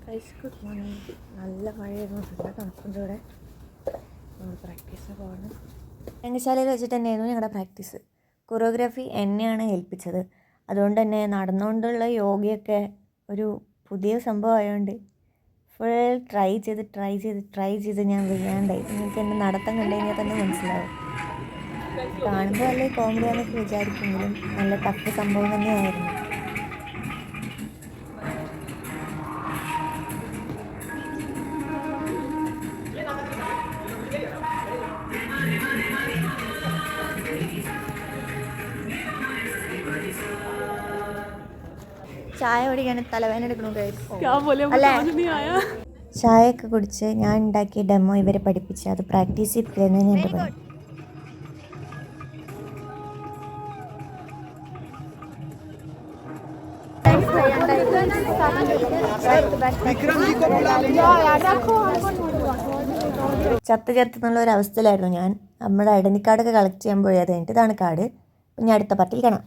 Guys good morning. നല്ല മഴയായിരുന്നു, നല്ല തണുപ്പുണ്ട് ഇവിടെ. നമ്മൾ പ്രാക്ടീസിന് പോകണം. രംഗശാലയിൽ വെച്ചിട്ട് തന്നെയായിരുന്നു ഞങ്ങളുടെ പ്രാക്ടീസ്. കൊറിയോഗ്രാഫി എന്നെയാണ് ഏൽപ്പിച്ചത്. അതുകൊണ്ട് തന്നെ നടന്നുകൊണ്ടുള്ള യോഗയൊക്കെ ഒരു പുതിയ സംഭവം ആയതുകൊണ്ട് ഫുൾ ട്രൈ ചെയ്ത് ഞാൻ വയ്യാണ്ടായി. നിങ്ങൾക്ക് എൻ്റെ നടത്തം കണ്ടു കഴിഞ്ഞാൽ തന്നെ മനസ്സിലാവും. കാണുമ്പോൾ നല്ല കോമഡിയാണെന്നൊക്കെ വിചാരിക്കുമെങ്കിലും നല്ല ടഫ് സംഭവം തന്നെയായിരുന്നു. ചായ കുടിക്കാൻ തലവേദന എടുക്കണു. അല്ലേ, ചായയൊക്കെ കുടിച്ച് ഞാൻ ഉണ്ടാക്കിയ ഡെമോ ഇവരെ പഠിപ്പിച്ച് അത് പ്രാക്ടീസ് ചെയ്യിപ്പിക്കുന്നതിന് എൻ്റെ പണി. ചത്ത് ചേർത്തുന്നുള്ള ഒരു അവസ്ഥയിലായിരുന്നു ഞാൻ. നമ്മുടെ ഐഡൻറ്റി കാർഡൊക്കെ കളക്ട് ചെയ്യാൻ പോയത് കഴിഞ്ഞിട്ട് ഇതാണ് കാർഡ്. പിന്നെ അടുത്ത പാർട്ടിയിൽ കാണാം.